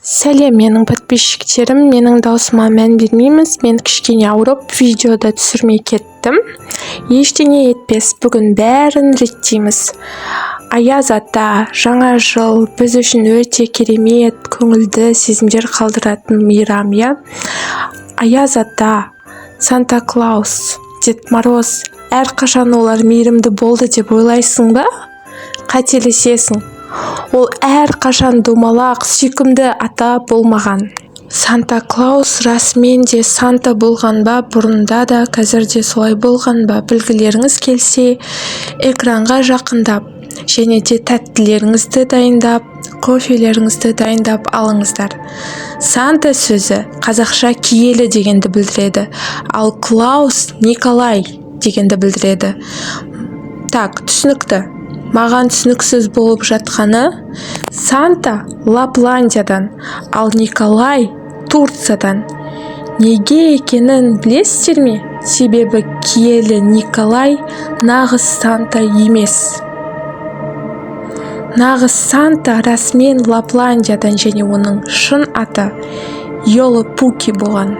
Сәлем менің подписчиктерім, менің даусыма мән бермейміз, мен кішкене ауырып видеода түсірмей кеттім. Ештеңе етпес, бүгін бәрін реттейміз. Аяз ата, жаңа жыл біз үшін өте керемет, көңілді сезімдер қалдыратын мейрам, иә? Аяз ата, Санта Клаус, Дед Мороз, әрқашан олар мейірімді болды деп ойлайсың ба? Қателесесің. Ол әрқашан домалақ, сүйкімді ата болмаған. Санта Клаус расымен де Санта болған ба, бұрында да, қазір де солай болған ба? Білгілеріңіз келсе, экранға жақындап, және де тәттілеріңізді дайындап, кофелеріңізді дайындап алыңыздар. Санта сөзі қазақша киелі дегенді білдіреді, ал Клаус Николай дегенді білдіреді. Так, түсінікті. Маған түсініксіз болып жатқаны, Санта Лапландиядан, ал Николай Турциядан. Неге екенін білесіздер ме? Себебі киелі Николай нағыз Санта емес. Нағыз Санта расымен Лапландиядан, және оның шын аты Йола-Пуки болған.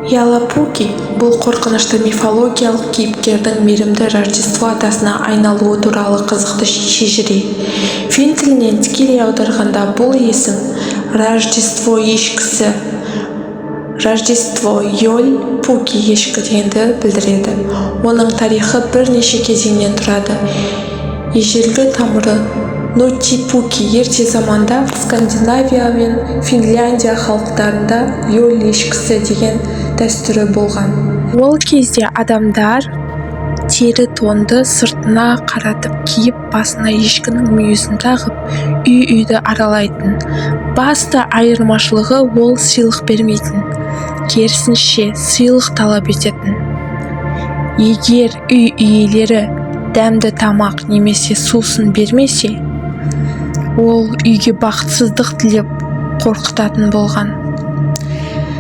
Йола-Пуки бұл қорқынышты мифологиялық кейіпкердің мейірімді Рождество атасына айналуы туралы қызықты шежіре. Фин тілінен тікелей аударғанда бұл есім Рождество ешкісі, Рождество Йол-Пуки ешкі дегенді білдіреді. Оның тарихы бірнеше кезеңнен тұрады. Ежелгі тамыры Нотти-Пуки ерте заманда Скандинавия мен Финляндия халықтарында Йол ешкісі деген дәстүрі болған. Ол кезде адамдар тері тонды сыртына қаратып киіп, басына ешкінің мүйізін тағып, үй-үйді аралайтын. Басты айырмашылығы ол сыйлық бермейтін, керісінше сыйлық талап ететін. Егер үй иелері дәмді тамақ немесе сусын бермесе, ол үйге бақытсыздық тілеп қорқытатын болған.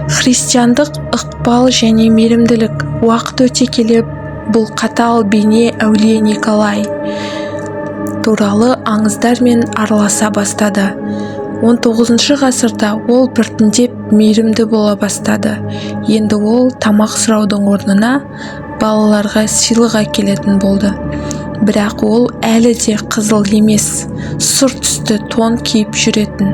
Христиандық ықпал және мейірімділік уақыт өте келе бұл қатал бейне әулие Николай туралы аңыздармен араласа бастады. 19 ғасырда ол біртіндеп мейірімді бола бастады. Енді ол тамақ сұраудың орнына балаларға сыйлық әкелетін болды. Бірақ ол әлі де қызыл емес, сұр түсті тон киіп жүретін.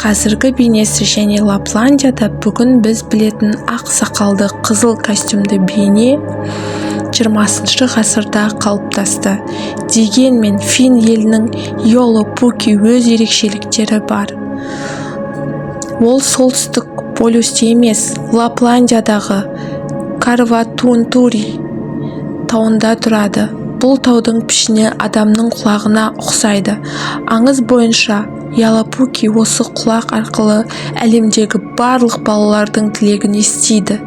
Қазіргі бейнесі және Лапландияда бүгін біз білетін ақ сақалды қызыл костюмді бейне 20 ғасырда қалыптасты. Дегенмен Фин елінің Йола-Пуки өз ерекшеліктері бар. Ол солтүстік полюсте емес, Лапландиядағы Карватунтури тауында тұрады. Бұл таудың пішіні адамның құлағына ұқсайды. Аңыз бойынша Йола-Пуки осы құлақ арқылы әлемдегі барлық балалардың тілегін естиді.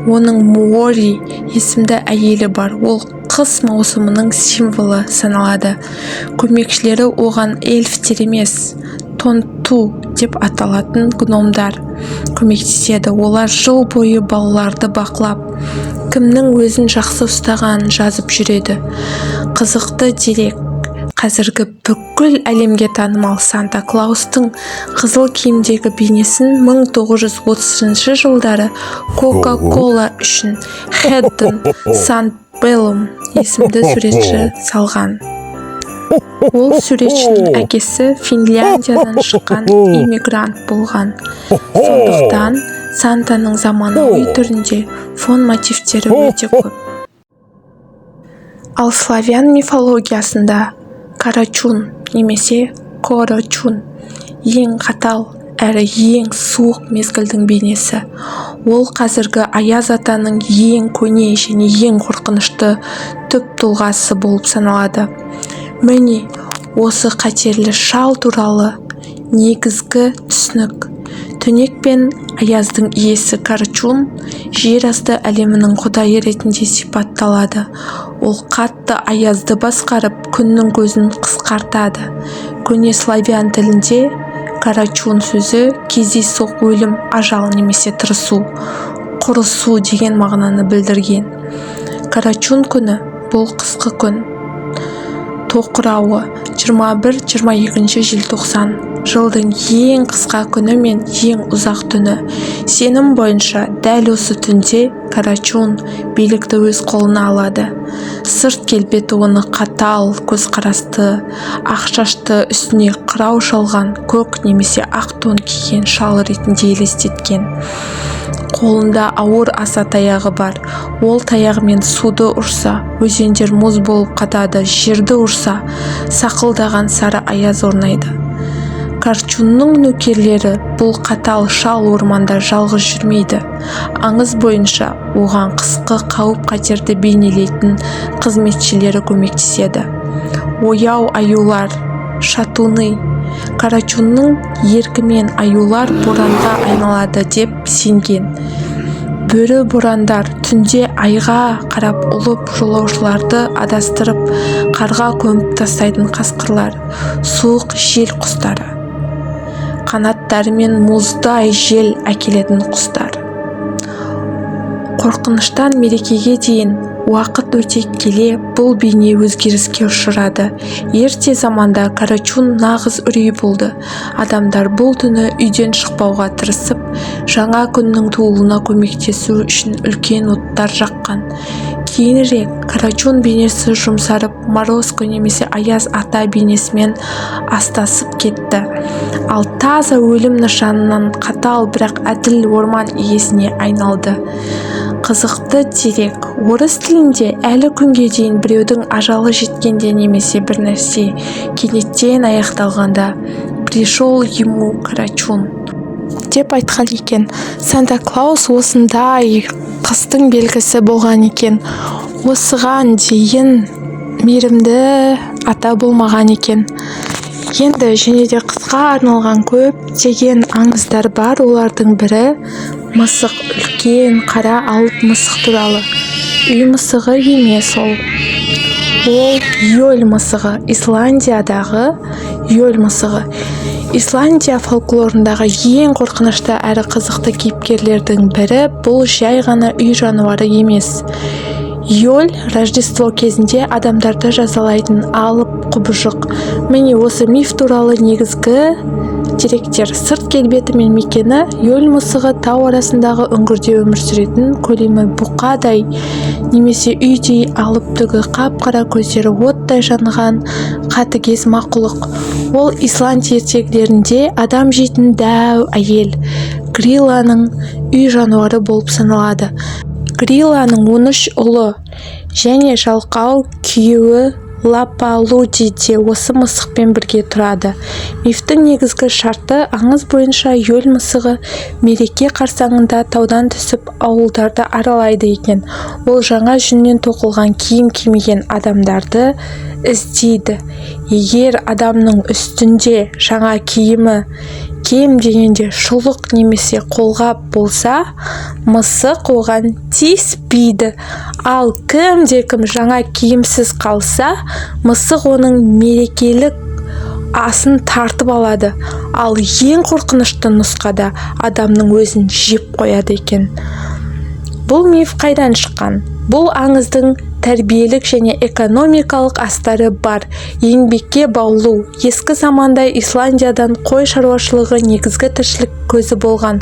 Оның Муори есімді әйелі бар. Ол қыс маусымының символы саналады. Көмекшілері оған эльфтер емес, тонту деп аталатын гномдар көмектеседі. Олар жыл бойы балаларды бақылап, кімнің өзін жақсы ұстағанын жазып жүреді. Қызықты дерек. Қазіргі бүкіл әлемге танымал Санта Клаустың қызыл киімдегі бейнесін 1930 жылдары Кока-Кола үшін Хэдден Сандбеллум есімді суретші салған. Ол суретшінің әкесі Финляндиядан шыққан иммигрант болған. Сондықтан Сантаның заманауи түрінде фон мотивтері өте көп. Ал славян мифологиясында Карачун немесе Корочун ең қатал әрі ең суық мезгілдің бейнесі. Ол қазіргі Аяз атаның ең көне және ең қорқынышты түп тұлғасы болып саналады. Міне, осы қатерлі шал туралы негізгі түсінік. Түнек пен аяздың иесі Карачун жер асты әлемінің құдайы ретінде сипатталады. Ол қатты аязды басқарып, күннің көзін қысқартады. Көне славян тілінде Карачун сөзі кездейсоқ өлім, ажал немесе тырысу, құрысу деген мағынаны білдірген. Карачун күні бұл қысқы күн. Тоқырауы 21-22 желтоқсан Жылдың ең қысқа күні мен ең ұзақ түні. Сенім бойынша дәл осы түнде Карачун билікті өз қолына алады. Сырт келбеті оны қатал, көзқарасты, ақ шашты, үстіне қырау шалған көк немесе ақ тон киген шал ретінде елестеткен. Қолында ауыр аса таяғы бар. Ол таяғымен суды ұрса, өзендер мұз болып қатады, жерді ұрса, сақылдаған сары аяз орнайды. Карачунның нөкерлері бұл қатал шал орманда жалғыз жүрмейді. Аңыз бойынша оған қысқы қауіп-қатерді бейнелейтін қызметшілері көмектеседі. Ояу аюлар, шатуны. Карачунның еркімен аюлар боранға айналады деп сенген. Бөрі борандар түнде айға қарап ұлып жолаушыларды адастырып, қарға көміп тастайтын қасқырлар, суық жел құстары. Қанаттарымен мұздай жел әкелетін құстар. Қорқыныштан мерекеге дейін уақыт өте келе бұл бейне өзгеріске ұшырады. Ерте заманда Карачун нағыз үрей болды. Адамдар бұл түні үйден шықпауға тырысып, жаңа күннің туылуына көмектесу үшін үлкен оттар жаққан. Кейінірек Карачун бейнесі жұмсарып, Морозко немесе Аяз ата бейнесімен астасып кетті. Ал таза өлім нышанынан қатал бірақ әділ орман иесіне айналды. Қызықты дерек, орыс тілінде әлі күнге дейін біреудің ажалы жеткенде немесе бір нәрсе кенеттен аяқталғанда «Пришел ему Карачун» деп айтқан екен. Санта-Клаус осындай қыстың белгісі болған екен. Осыған дейін мейірімді ата болмаған екен. Енді және де қысқа арналған көптеген аңыздар бар. Олардың бірі мысық, үлкен қара алып мысық туралы. Үй мысығы емес ол. Ол Йоль мысығы, Исландиядағы Йоль мысығы. Исландия фольклорындағы ең қорқынышты әрі қызықты кейіпкерлердің бірі. Бұл жай ғана үй жануары емес. Йоль Рождество кезінде адамдарды жазалайтын алып құбыжық. Міне осы миф туралы негізгі деректер. Сырт келбеті мен мекені Йоль мысығы тау арасындағы үңгірде өмір сүретін, көлемі бұқадай немесе үйдей алып түгі, қап-қара көздері оттай жанған қатыгез мақұлық. Ол Исланд ертегілерінде адам жейтін дәу әйел Грилланың үй жануары болып саналады. Грилланың 13 ұлы және жалқау күйеуі Лапалуди де осы мысықпен бірге тұрады. Мифтің негізгі шарты аңыз бойынша Йоль мысығы мереке қарсаңында таудан түсіп ауылдарды аралайды екен. Ол жаңа жүннен тоқылған киім кимеген адамдарды іздейді. Егер адамның үстінде жаңа киімі кем дегенде шұлық немесе қолғап болса, мысық оған тиіспейді. Ал кім-де-кім жаңа киімсіз қалса, мысық оның мерекелік асын тартып алады. Ал ең қорқынышты нұсқада адамның өзін жеп қояды екен. Бұл миф қайдан шыққан? Бұл аңыздың тәрбиелік және экономикалық астары бар. Еңбекке баулу. Ескі заманда Исландиядан қой шаруашылығы негізгі тіршілік көзі болған.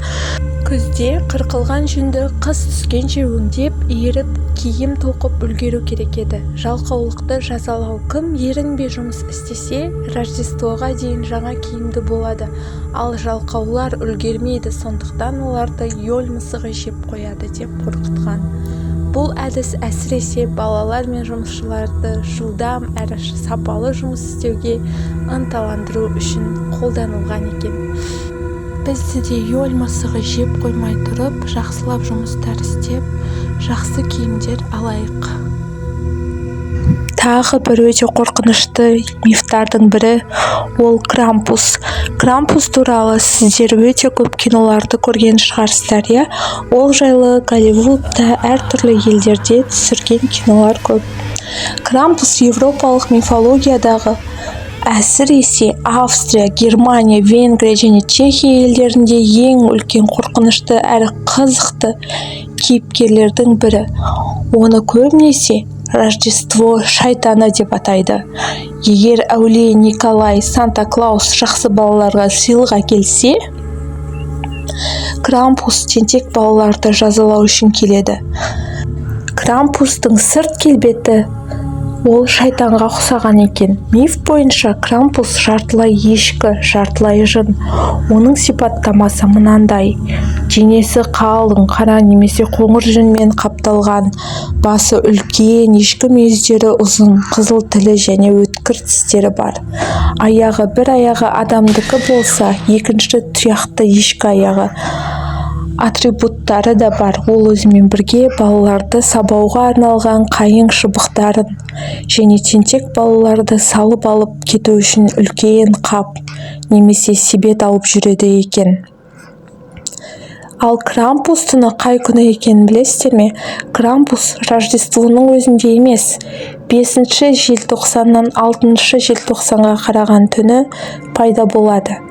Күзде қырқылған жүнді қыс түскенше өңдеп, иіріп, киім тоқып үлгеру керек еді. Жалқаулықты жазалау. Кім ерінбей жұмыс істесе, Рождествоға дейін жаңа киімді болады. Ал жалқаулар үлгермейді, сондықтан оларды Йоль мысығы жеп қояды деп қорқытқан. Бұл әдіс әсіресе балалар мен жұмысшыларды жылдам әрі сапалы жұмыс істеуге ынталандыру үшін қолданылған екен. Бізді де Йоль мысығы жеп қоймай тұрып, жақсылап жұмыстар істеп, жақсы киімдер алайық. Тағы бір өте қорқынышты мифтардың бірі ол Крампус. Крампус туралы сіздер өте көп киноларды көрген шығарсыздар, иә? Ол жайлы Голливудта әртүрлі елдерде түсірген кинолар көп. Крампус европалық мифологиядағы әсіресе Австрия, Германия, Венгрия және Чехия елдерінде ең үлкен қорқынышты әрі қызықты кейіпкерлердің бірі. Оны көбінесе Рождество шайтаны деп атайды. Егер әулие Николай Санта-Клаус жақсы балаларға сыйлық әкелсе, Крампус тентек балаларды жазалау үшін келеді. Крампустың сырт келбеті ол шайтанға ұқсаған екен. Миф бойынша Крампус жартылай ешкі, жартылай жын. Оның сипаттамасы мынандай: денесі қалың, қара немесе қоңыр жүнмен қапталған, басы үлкен, ешкі мүйіздері ұзын, қызыл тілі және өткір тістері бар. Аяғы бір аяғы адамдікі болса, екінші тұяқты ешкі аяғы. Атрибуттары да бар. Ол өзімен бірге балаларды сабауға арналған қайың шыбықтарын және тентек балаларды салып алып кету үшін үлкен қап немесе себет алып жүреді екен. Ал Крампус түні қай күні екенін білесіздер ме? Крампус Рождествоның өзінде емес, 5 желтоқсаннан 6 желтоқсанға қараған түні пайда болады.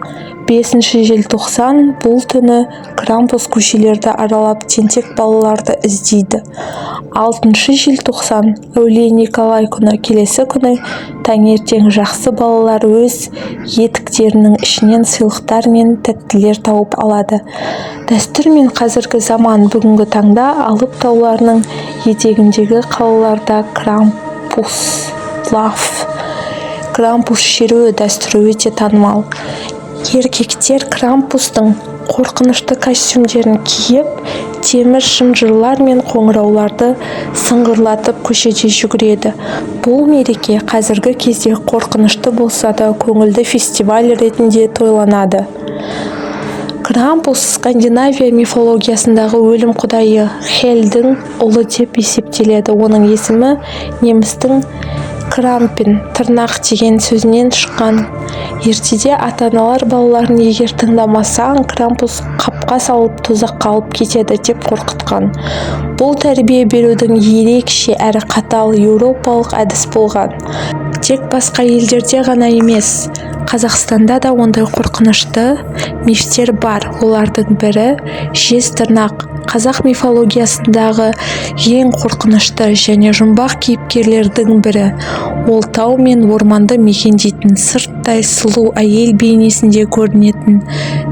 5 желтоқсан бұл түні Крампус көшелерді аралап тентек балаларды іздейді. 6 желтоқсан әулие Николай күні, келесі күні таңертең жақсы балалар өз етіктерінің ішінен сыйлықтар мен тәттілер тауып алады. Дәстүр мен қазіргі заман бүгінгі таңда Алып тауларының етегіндегі қалаларда Крампус шеруі дәстүрі өте танымал. Еркектер Крампустың қорқынышты костюмдерін киіп, темір шынжырлар мен қоңырауларды сыңғырлатып көшеде жүгіреді. Бұл мереке қазіргі кезде қорқынышты болса да көңілді фестиваль ретінде тойланады. Крампус Скандинавия мифологиясындағы өлім құдайы Хельдің ұлы деп есептеледі. Оның есімі немістің Крампен, тырнақ деген сөзінен шыққан. Ертеде ата-аналар балаларын егер тыңдамасаң, Крампус қапқа салып тозаққа алып кетеді деп қорқытқан. Бұл тәрбие берудің ерекше әрі қатал еуропалық әдіс болған. Тек басқа елдерде ғана емес, Қазақстанда да ондай қорқынышты мифтер бар. Олардың бірі жез тырнақ. Қазақ мифологиясындағы ең қорқынышты және жұмбақ кейіпкерлердің бірі. Ол тау мен орманды мекендейтін сырттай сұлу әйел бейнесінде көрінетін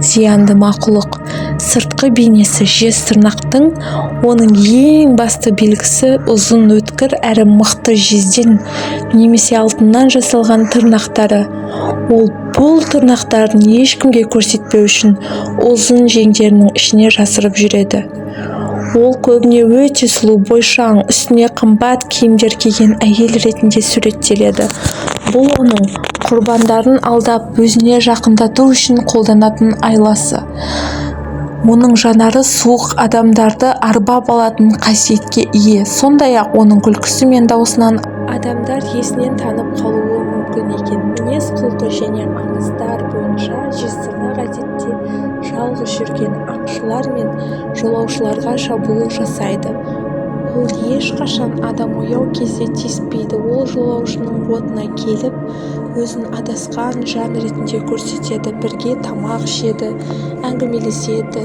зиянды мақұлық. Сыртқы бейнесі жез тырнақтың оның ең басты белгісі ұзын, өткір әрі мықты жезден немесе алтыннан жасалған тырнақтары. Ол бұл тырнақтарын ешкімге көрсетпеу үшін ұзын жеңдерінің ішіне жасырып жүреді. Ол көбіне өте сұлу, бойшаң, үстіне қымбат киімдер киген әйел ретінде суреттеледі. Бұл оның құрбандарын алдап, өзіне жақындату үшін қолданатын айласы. Оның жанары суық, адамдарды арбап алатын қасиетке ие. Сондай-ақ оның күлкісі мен даусынан адамдар есінен танып қалуы мүмкін екен. Мінез құлқы және аңыздар бойынша жез тырнақ әдетте жалғыз жүрген аңшылар мен жолаушыларға шабуыл жасайды. Ол ешқашан адам ояу кезде тиіспейді. Ол жолаушының отына келіп, өзін адасқан жан ретінде көрсетеді. Бірге тамақ ішеді, әңгімелеседі.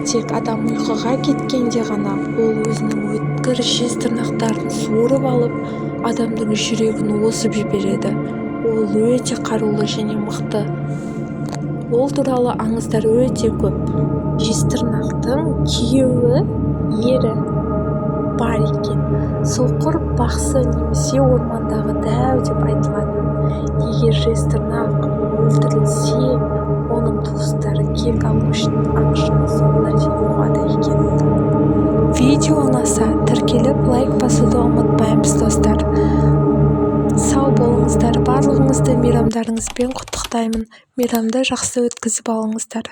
Тек адам ұйқыға кеткенде ғана ол өзінің өткір жез тырнақтарын суырып алып, адамның жүрегін осып жібереді. Ол өте қарулы және мықты. Ол туралы аңыздар өте көп. Жез тырнақтың күйеуі, ері бар екен. Соқыр бақсы немесе ормандағы дәу деп айтылатын. Егер жез тырнақ өлтірілсе, оның туыстары кек алу үшін аңшыны соңына дейін қуады екен. Видео ұнаса, тіркеліп лайк басуды ұмытпаймыз достар. Сау болыңыздар, барлығыңызды мейрамдарыңызбен құттықтаймын. Мейрамды жақсы өткізіп алыңыздар.